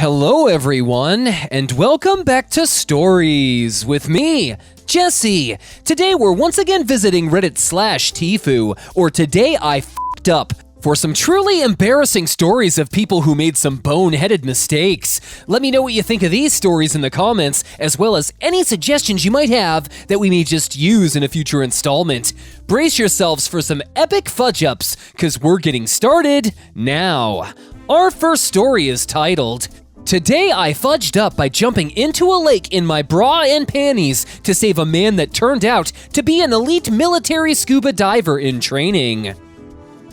Hello everyone, and welcome back to Stories with me, Jesse. Today we're once again visiting Reddit/tifu, or Today I F***ed Up, for some truly embarrassing stories of people who made some boneheaded mistakes. Let me know what you think of these stories in the comments, as well as any suggestions you might have that we may just use in a future installment. Brace yourselves for some epic fudge-ups, cause we're getting started now. Our first story is titled, Today I fudged up by jumping into a lake in my bra and panties to save a man that turned out to be an elite military scuba diver in training.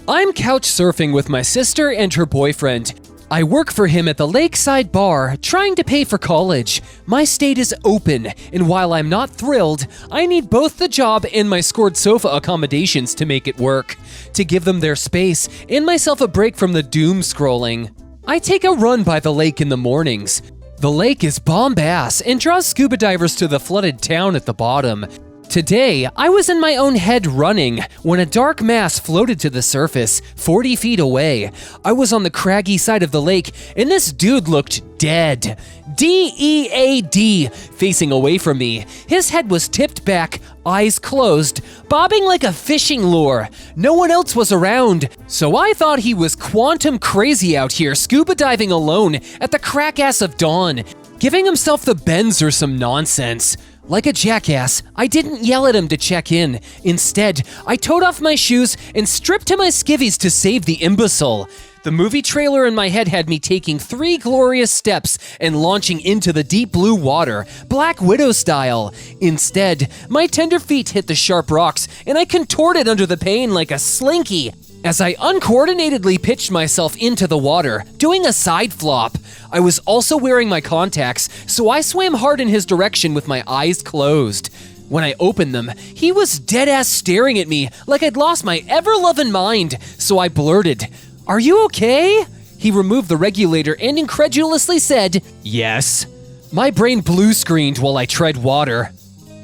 I'm couch surfing with my sister and her boyfriend. I work for him at the lakeside bar, trying to pay for college. My state is open, and while I'm not thrilled, I need both the job and my scored sofa accommodations to make it work, to give them their space and myself a break from the doom scrolling. I take a run by the lake in the mornings. The lake is bomb-ass and draws scuba divers to the flooded town at the bottom. Today, I was in my own head running when a dark mass floated to the surface, 40 feet away. I was on the craggy side of the lake, and this dude looked dead. D-E-A-D, facing away from me. His head was tipped back, eyes closed, bobbing like a fishing lure. No one else was around, so I thought he was quantum crazy out here scuba diving alone at the crack-ass of dawn, giving himself the bends or some nonsense. Like a jackass, I didn't yell at him to check in. Instead, I toed off my shoes and stripped to my skivvies to save the imbecile. The movie trailer in my head had me taking 3 glorious steps and launching into the deep blue water, Black Widow style. Instead, my tender feet hit the sharp rocks and I contorted under the pain like a slinky as I uncoordinatedly pitched myself into the water, doing a side flop. I was also wearing my contacts, so I swam hard in his direction with my eyes closed. When I opened them, he was dead-ass staring at me like I'd lost my ever-loving mind, so I blurted, "Are you okay?" He removed the regulator and incredulously said, "Yes." My brain blue-screened while I tread water.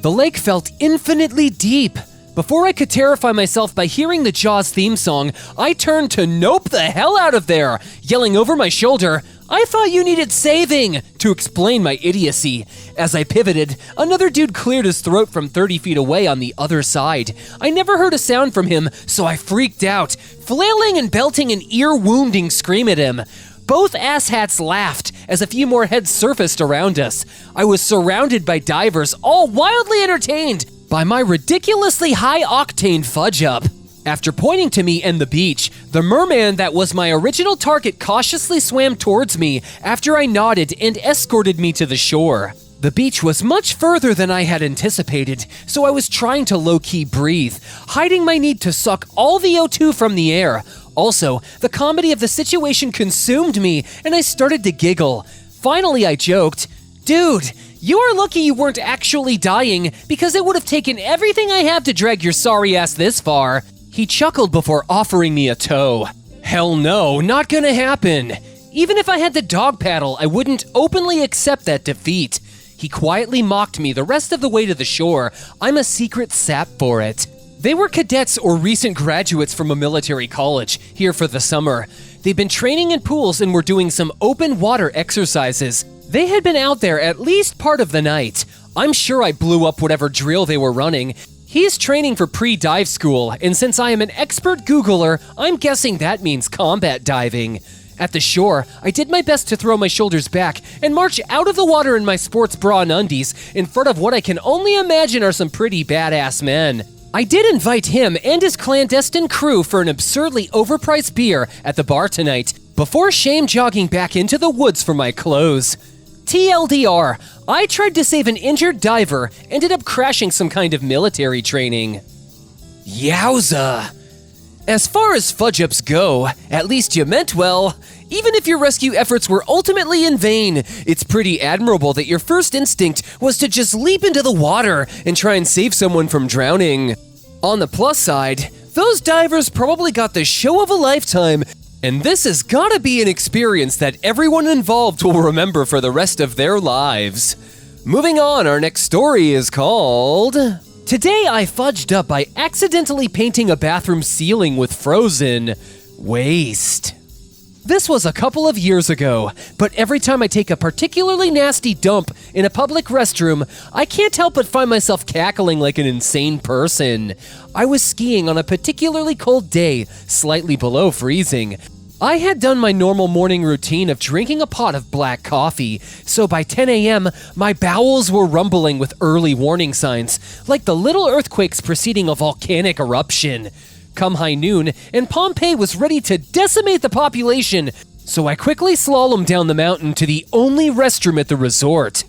The lake felt infinitely deep. Before I could terrify myself by hearing the Jaws theme song, I turned to nope the hell out of there, yelling over my shoulder, "I thought you needed saving," to explain my idiocy. As I pivoted, another dude cleared his throat from 30 feet away on the other side. I never heard a sound from him, so I freaked out, flailing and belting an ear-wounding scream at him. Both asshats laughed as a few more heads surfaced around us. I was surrounded by divers, all wildly entertained by my ridiculously high-octane fudge-up. After pointing to me and the beach, the merman that was my original target cautiously swam towards me after I nodded and escorted me to the shore. The beach was much further than I had anticipated, so I was trying to low-key breathe, hiding my need to suck all the O2 from the air. Also, the comedy of the situation consumed me, and I started to giggle. Finally, I joked, "Dude, you are lucky you weren't actually dying, because it would have taken everything I have to drag your sorry ass this far." He chuckled before offering me a tow. Hell no, not gonna happen. Even if I had the dog paddle, I wouldn't openly accept that defeat. He quietly mocked me the rest of the way to the shore. I'm a secret sap for it. They were cadets or recent graduates from a military college, here for the summer. They'd been training in pools and were doing some open water exercises. They had been out there at least part of the night. I'm sure I blew up whatever drill they were running. He's training for pre-dive school, and since I am an expert Googler, I'm guessing that means combat diving. At the shore, I did my best to throw my shoulders back and march out of the water in my sports bra and undies in front of what I can only imagine are some pretty badass men. I did invite him and his clandestine crew for an absurdly overpriced beer at the bar tonight, before shame jogging back into the woods for my clothes. TLDR, I tried to save an injured diver, ended up crashing some kind of military training. Yowza! As far as fudge-ups go, at least you meant well. Even if your rescue efforts were ultimately in vain, it's pretty admirable that your first instinct was to just leap into the water and try and save someone from drowning. On the plus side, those divers probably got the show of a lifetime, and this has gotta be an experience that everyone involved will remember for the rest of their lives. Moving on, our next story is called Today I fudged up by accidentally painting a bathroom ceiling with frozen waste. This was a couple of years ago, but every time I take a particularly nasty dump in a public restroom, I can't help but find myself cackling like an insane person. I was skiing on a particularly cold day, slightly below freezing. I had done my normal morning routine of drinking a pot of black coffee, so by 10 a.m., my bowels were rumbling with early warning signs, like the little earthquakes preceding a volcanic eruption. Come high noon, and Pompeii was ready to decimate the population, so I quickly slalomed down the mountain to the only restroom at the resort.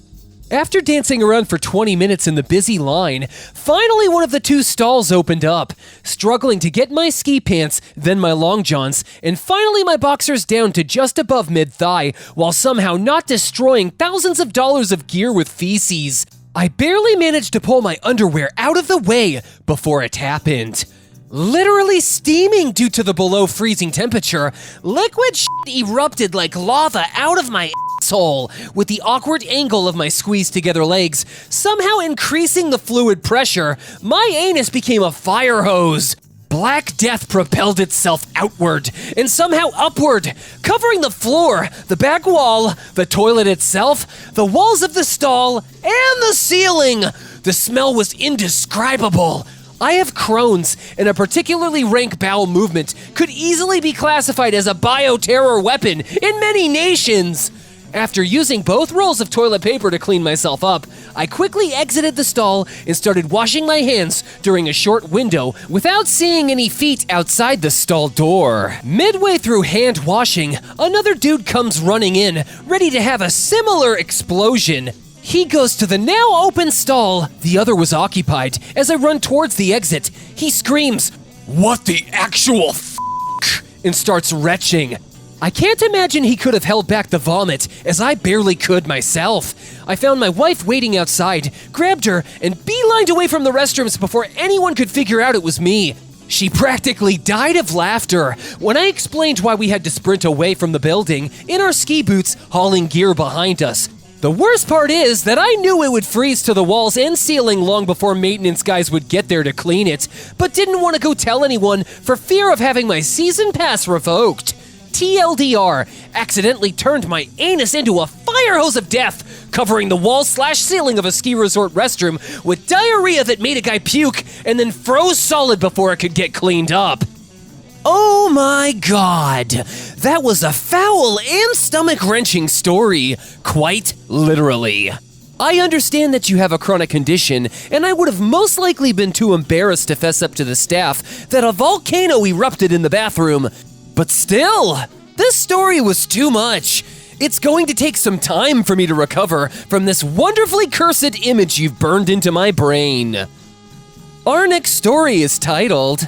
After dancing around for 20 minutes in the busy line, finally one of the two stalls opened up, struggling to get my ski pants, then my long johns, and finally my boxers down to just above mid-thigh, while somehow not destroying thousands of dollars of gear with feces. I barely managed to pull my underwear out of the way before it happened. Literally steaming due to the below freezing temperature, liquid shit erupted like lava out of my asshole, with the awkward angle of my squeezed together legs somehow increasing the fluid pressure. My anus became a fire hose. Black death propelled itself outward and somehow upward, covering the floor, the back wall, the toilet itself, the walls of the stall, and the ceiling. The smell was indescribable. I have Crohn's, and a particularly rank bowel movement could easily be classified as a bioterror weapon in many nations. After using both rolls of toilet paper to clean myself up, I quickly exited the stall and started washing my hands during a short window without seeing any feet outside the stall door. Midway through hand washing, another dude comes running in, ready to have a similar explosion. He goes to the now open stall. The other was occupied. As I run towards the exit, he screams, "What the actual f***?" and starts retching. I can't imagine he could have held back the vomit, as I barely could myself. I found my wife waiting outside, grabbed her, and beelined away from the restrooms before anyone could figure out it was me. She practically died of laughter when I explained why we had to sprint away from the building in our ski boots, hauling gear behind us. The worst part is that I knew it would freeze to the walls and ceiling long before maintenance guys would get there to clean it, but didn't want to go tell anyone for fear of having my season pass revoked. TLDR, accidentally turned my anus into a fire hose of death, covering the wall/ceiling of a ski resort restroom with diarrhea that made a guy puke and then froze solid before it could get cleaned up. Oh my god, that was a foul and stomach-wrenching story, quite literally. I understand that you have a chronic condition, and I would have most likely been too embarrassed to fess up to the staff that a volcano erupted in the bathroom. But still, this story was too much. It's going to take some time for me to recover from this wonderfully cursed image you've burned into my brain. Our next story is titled,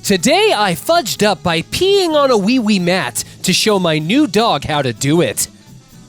"Today I fudged up by peeing on a wee-wee mat to show my new dog how to do it."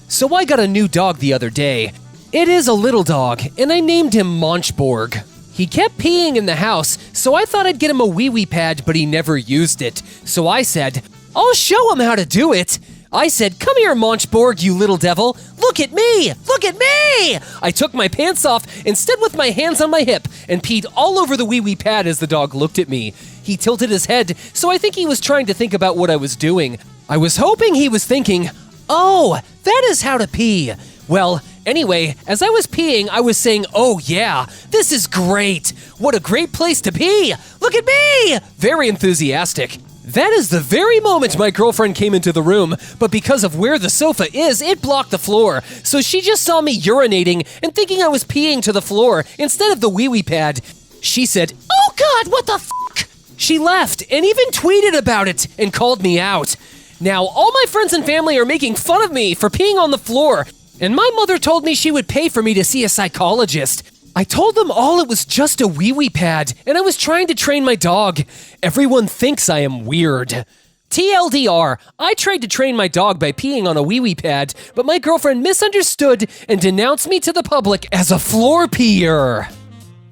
So I got a new dog the other day. It is a little dog, and I named him Monchborg. He kept peeing in the house, so I thought I'd get him a wee-wee pad, but he never used it. So I said, "I'll show him how to do it." I said, "Come here, Monchborg, you little devil. Look at me! Look at me!" I took my pants off and stood with my hands on my hip and peed all over the wee-wee pad as the dog looked at me. He tilted his head, so I think he was trying to think about what I was doing. I was hoping he was thinking, "Oh, that is how to pee." Well, anyway, as I was peeing, I was saying, "Oh yeah, this is great. What a great place to pee. Look at me!" Very enthusiastic. That is the very moment my girlfriend came into the room, but because of where the sofa is, it blocked the floor. So she just saw me urinating and thinking I was peeing to the floor instead of the wee-wee pad. She said, "Oh God, what the f***?" She left and even tweeted about it and called me out. Now, all my friends and family are making fun of me for peeing on the floor, and my mother told me she would pay for me to see a psychologist. I told them all it was just a wee-wee pad, and I was trying to train my dog. Everyone thinks I am weird. TLDR, I tried to train my dog by peeing on a wee-wee pad, but my girlfriend misunderstood and denounced me to the public as a floor peer.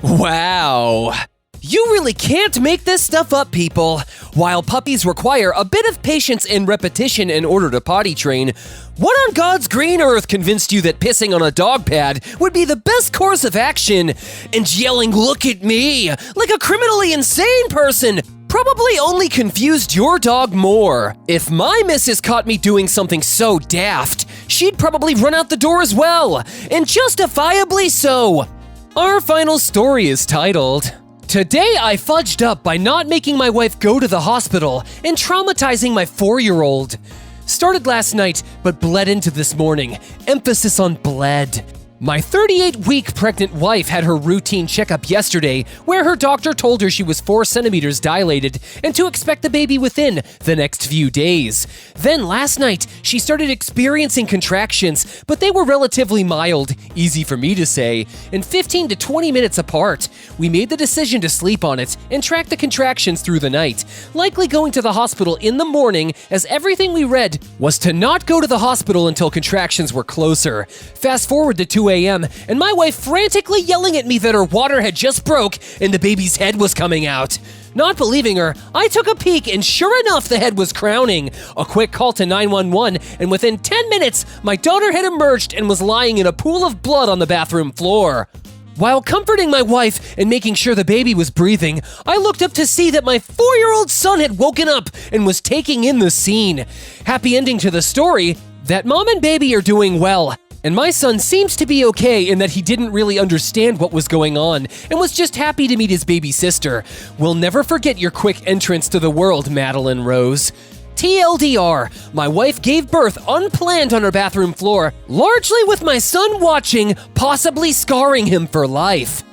Wow. You really can't make this stuff up, people. While puppies require a bit of patience and repetition in order to potty train, what on God's green earth convinced you that pissing on a dog pad would be the best course of action? And yelling, "Look at me," like a criminally insane person probably only confused your dog more. If my missus caught me doing something so daft, she'd probably run out the door as well, and justifiably so. Our final story is titled, Today I fudged up by not making my wife go to the hospital and traumatizing my 4-year-old. Started last night, but bled into this morning. Emphasis on bled. My 38-week pregnant wife had her routine checkup yesterday where her doctor told her she was 4 centimeters dilated and to expect the baby within the next few days. Then last night, she started experiencing contractions, but they were relatively mild, easy for me to say, and 15 to 20 minutes apart. We made the decision to sleep on it and track the contractions through the night, likely going to the hospital in the morning as everything we read was to not go to the hospital until contractions were closer. Fast forward to 2 a.m. and my wife frantically yelling at me that her water had just broke and the baby's head was coming out. Not believing her, I took a peek and sure enough the head was crowning. A quick call to 911 and within 10 minutes my daughter had emerged and was lying in a pool of blood on the bathroom floor. While comforting my wife and making sure the baby was breathing, I looked up to see that my 4-year-old son had woken up and was taking in the scene. Happy ending to the story, that mom and baby are doing well. And my son seems to be okay in that he didn't really understand what was going on and was just happy to meet his baby sister. We'll never forget your quick entrance to the world, Madeline Rose. TLDR, my wife gave birth unplanned on her bathroom floor, largely with my son watching, possibly scarring him for life.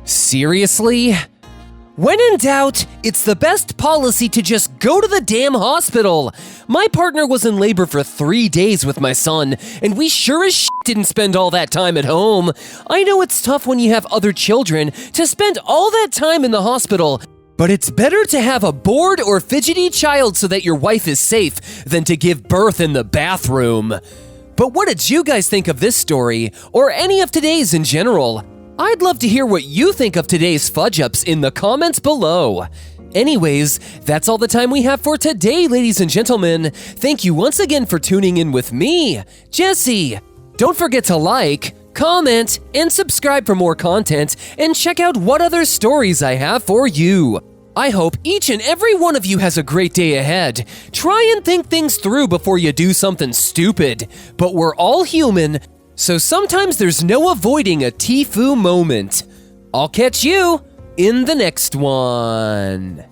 Seriously? When in doubt, it's the best policy to just go to the damn hospital. My partner was in labor for 3 days with my son, and we sure as shit didn't spend all that time at home. I know it's tough when you have other children to spend all that time in the hospital, but it's better to have a bored or fidgety child so that your wife is safe than to give birth in the bathroom. But what did you guys think of this story, or any of today's in general? I'd love to hear what you think of today's fudge-ups in the comments below. Anyways, that's all the time we have for today, ladies and gentlemen. Thank you once again for tuning in with me, Jesse. Don't forget to like, comment, and subscribe for more content, and check out what other stories I have for you. I hope each and every one of you has a great day ahead. Try and think things through before you do something stupid, but we're all human, so sometimes there's no avoiding a tifu moment. I'll catch you in the next one.